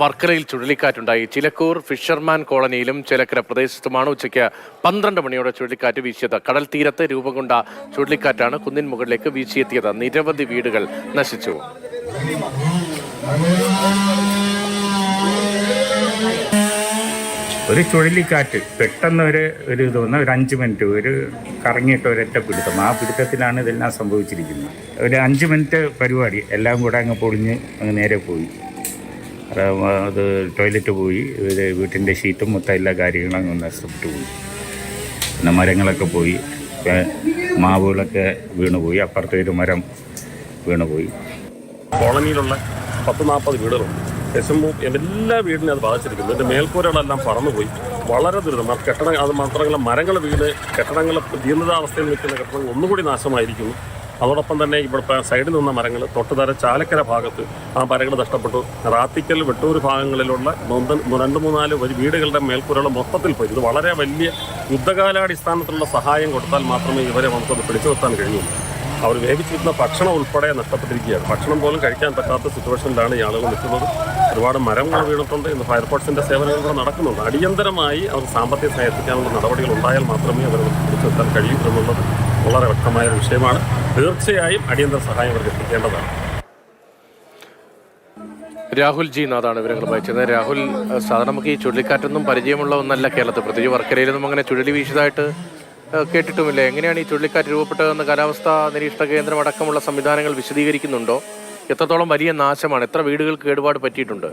വർക്കലയിൽ ചുഴലിക്കാറ്റുണ്ടായി. ചിലക്കൂർ ഫിഷർമാൻ കോളനിയിലും ചേലക്കര പ്രദേശത്തുമാണ് ഉച്ചയ്ക്ക് 12 മണിയോടെ ചുഴലിക്കാറ്റ് വീശിയത്. കടൽ തീരത്ത് രൂപം കൊണ്ട ചുഴലിക്കാറ്റാണ് കുന്നിൻ മുകളിലേക്ക് വീശിയെത്തിയത്. നിരവധി വീടുകൾ നശിച്ചു. ഒരു ചുഴലിക്കാറ്റ് പെട്ടെന്ന് ഒരു തോന്നുന്ന ഒരു 5 മിനിറ്റ് ഒരു കറങ്ങിയിട്ട് ഒരൊറ്റ പിടുത്തം, ആ പിടുത്തത്തിലാണ് ഇതെല്ലാം സംഭവിച്ചിരിക്കുന്നത്. ഒരു 5 മിനിറ്റ് പരിപാടി എല്ലാം കൂടെ അങ്ങ് പൊളിഞ്ഞ് അങ്ങ് നേരെ പോയി. അത് ടോയ്ലറ്റ് പോയി, വീട്ടിൻ്റെ ഷീറ്റും മൊത്തം എല്ലാ കാര്യങ്ങളും അങ്ങ് നഷ്ടപ്പെട്ടു പോയി. പിന്നെ മരങ്ങളൊക്കെ പോയി, മാവുകളൊക്കെ വീണുപോയി, അപ്പുറത്തെ ഒരു മരം വീണുപോയി. കോളനിയിലുള്ള 10-40 വീടുകളുണ്ട്. എല്ലാ വീടിനും അത് ബാധിച്ചിരിക്കുന്നു. ഇതിൻ്റെ മേൽക്കൂരകളെല്ലാം പറന്നുപോയി. വളരെ ദുരിതം. കെട്ടിടങ്ങൾ അത് മാത്രമല്ല, മരങ്ങൾ വീട്, കെട്ടിടങ്ങൾ ജീർണിതാവസ്ഥയിൽ നിൽക്കുന്ന കെട്ടിടങ്ങൾ ഒന്നുകൂടി നാശമായിരിക്കുന്നു. അതോടൊപ്പം തന്നെ ഇവിടെ സൈഡിൽ നിന്ന മരങ്ങൾ, തൊട്ടുതാര ചാലക്കര ഭാഗത്ത് ആ മരങ്ങൾ നഷ്ടപ്പെട്ടു. റാത്തിക്കൽ വെട്ടൂർ ഭാഗങ്ങളിലുള്ള 2-3-4 വീടുകളുടെ മേൽക്കൂരകൾ മൊത്തത്തിൽ പോയി. ഇത് വളരെ വലിയ യുദ്ധകാലാടിസ്ഥാനത്തിലുള്ള സഹായം കൊടുത്താൽ മാത്രമേ ഇവരെ നമുക്കത് പിടിച്ചു നിർത്താൻ കഴിയുള്ളൂ. അവർ വേവിച്ചിരുന്ന ഭക്ഷണം ഉൾപ്പെടെ നഷ്ടപ്പെട്ടിരിക്കുകയാണ്. ഭക്ഷണം പോലും കഴിക്കാൻ പറ്റാത്ത സിറ്റുവേഷനിലാണ് ഈ ആളുകൾ നിൽക്കുന്നത്. ഒരുപാട് മരങ്ങൾ വീണിട്ടുണ്ട്. ഇന്ന് ഫയർഫോഴ്സിൻ്റെ സേവനങ്ങൾ കൂടെ നടക്കുന്നുണ്ട്. അടിയന്തരമായി അവർ സാമ്പത്തിക സഹായം എത്തിക്കാനുള്ള നടപടികൾ ഉണ്ടായാൽ മാത്രമേ അവർ പിടിച്ചു നിർത്താൻ കഴിയൂ എന്നുള്ളത് വളരെ വ്യക്തമായ ഒരു വിഷയമാണ്. തീർച്ചയായും അടിയന്തര സഹായം അവർക്ക് എത്തിക്കേണ്ടതാണ്. രാഹുൽ ജി നാഥാണ് വിവരങ്ങൾ വായിച്ചത്. രാഹുൽ, സാധാരണ നമുക്ക് ഈ ചുഴലിക്കാറ്റൊന്നും പരിചയമുള്ള ഒന്നല്ല കേരളത്തിൽ, പ്രത്യേകിച്ച് വർക്കലയിലൊന്നും അങ്ങനെ ചുഴലി വീശിയതായിട്ട് കേട്ടിട്ടുമില്ല. എങ്ങനെയാണ് ഈ ചുഴലിക്കാറ്റ് രൂപപ്പെട്ടതെന്ന് കാലാവസ്ഥാ നിരീക്ഷണ കേന്ദ്രം അടക്കമുള്ള സംവിധാനങ്ങൾ വിശദീകരിക്കുന്നുണ്ടോ? എത്രത്തോളം വലിയ നാശമാണ്, എത്ര വീടുകൾക്ക് കേടുപാട് പറ്റിയിട്ടുണ്ട്?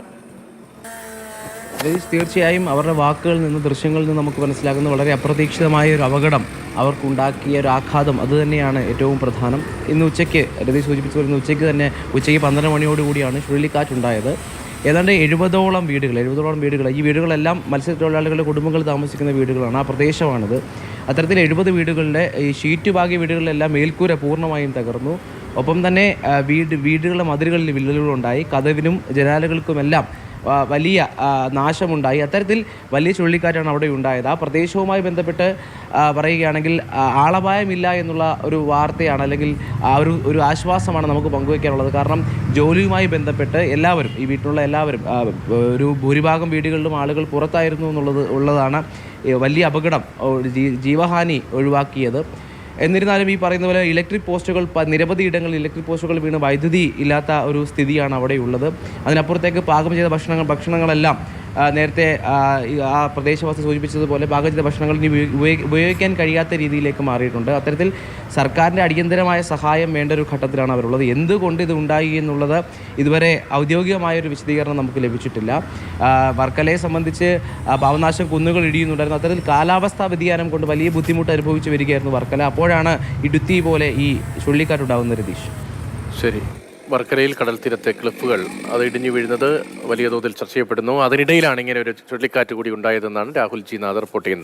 തീർച്ചയായും അവരുടെ വാക്കുകളിൽ നിന്ന്, ദൃശ്യങ്ങളിൽ നിന്ന് നമുക്ക് മനസ്സിലാകുന്ന വളരെ അപ്രതീക്ഷിതമായ ഒരു അപകടം അവർക്കുണ്ടാക്കിയ ഒരു ആഘാതം അത് തന്നെയാണ് ഏറ്റവും പ്രധാനം. ഇന്ന് ഉച്ചയ്ക്ക് രതീഷ് സൂചിപ്പിച്ചു വരുന്ന ഉച്ചയ്ക്ക് 12 മണിയോടുകൂടിയാണ് ചുഴലിക്കാറ്റുണ്ടായത്. ഏതാണ്ട് 70ഓളം വീടുകൾ, ഈ വീടുകളെല്ലാം മത്സ്യത്തൊഴിലാളികളുടെ കുടുംബങ്ങൾ താമസിക്കുന്ന വീടുകളാണ്. ആ പ്രദേശമാണിത്. അത്തരത്തിൽ 70 വീടുകളുടെ ഈ ഷീറ്റ് ഭാഗിയ വീടുകളിലെല്ലാം മേൽക്കൂര പൂർണ്ണമായും തകർന്നു. ഒപ്പം തന്നെ വീടുകളുടെ മതിലുകളിൽ വിള്ളലുകളുണ്ടായി. കതവിനും ജനാലകൾക്കുമെല്ലാം വലിയ നാശമുണ്ടായി. അത്തരത്തിൽ വലിയ ചുഴലിക്കാറ്റാണ് അവിടെ ഉണ്ടായത്. ആ പ്രദേശവുമായി ബന്ധപ്പെട്ട് പറയുകയാണെങ്കിൽ ആളപായമില്ല എന്നുള്ള ഒരു വാർത്തയാണ്, അല്ലെങ്കിൽ ഒരു ആശ്വാസമാണ് നമുക്ക് പങ്കുവയ്ക്കാനുള്ളത്. കാരണം ജോലിയുമായി ബന്ധപ്പെട്ട് എല്ലാവരും, ഈ വീട്ടിലുള്ള എല്ലാവരും, ഒരു ഭൂരിഭാഗം വീടുകളിലും ആളുകൾ പുറത്തായിരുന്നു ഉള്ളതാണ് വലിയ അപകടം, ജീവഹാനി ഒഴിവാക്കിയത്. എന്നിരുന്നാലും ഈ പറയുന്ന പോലെ ഇലക്ട്രിക് പോസ്റ്റുകൾ, നിരവധി ഇടങ്ങളിൽ ഇലക്ട്രിക് പോസ്റ്റുകൾ വീണ് വൈദ്യുതി ഇല്ലാത്ത ഒരു സ്ഥിതിയാണ് അവിടെയുള്ളത്. അതിനപ്പുറത്തേക്ക് പാകം ചെയ്ത ഭക്ഷണങ്ങളെല്ലാം നേരത്തെ ആ പ്രദേശവാസി സൂചിപ്പിച്ചതുപോലെ പാകം ചെയ്ത ഭക്ഷണങ്ങൾ ഇനി ഉപയോഗിക്കാൻ കഴിയാത്ത രീതിയിലേക്ക് മാറിയിട്ടുണ്ട്. അത്തരത്തിൽ സർക്കാരിൻ്റെ അടിയന്തരമായ സഹായം വേണ്ട ഒരു ഘട്ടത്തിലാണ് അവരുള്ളത്. എന്തുകൊണ്ട് ഇത് ഉണ്ടായി എന്നുള്ളത് ഇതുവരെ ഔദ്യോഗികമായൊരു വിശദീകരണം നമുക്ക് ലഭിച്ചിട്ടില്ല. വർക്കലയെ സംബന്ധിച്ച് പാവനാശം, കുന്നുകൾ ഇടിയുന്നുണ്ടായിരുന്നു. അത്തരത്തിൽ കാലാവസ്ഥാ വ്യതിയാനം കൊണ്ട് വലിയ ബുദ്ധിമുട്ട് അനുഭവിച്ച് വരികയായിരുന്നു വർക്കല. അപ്പോഴാണ് ഇടുത്തി പോലെ ഈ ചുഴലിക്കാറ്റുണ്ടാകുന്ന രതീഷ്. ശരി. വർക്കലയിൽ കടൽ തീരത്തെ ക്ലിഫുകൾ അത് ഇടിഞ്ഞു വീഴുന്നത് വലിയ തോതിൽ ചർച്ച ചെയ്യപ്പെടുന്നു. അതിനിടയിലാണ് ഇങ്ങനെ ഒരു ചുഴലിക്കാറ്റ് കൂടി ഉണ്ടായതെന്നാണ് രാഹുൽ ജി നാഥ് റിപ്പോർട്ട് ചെയ്യുന്നത്.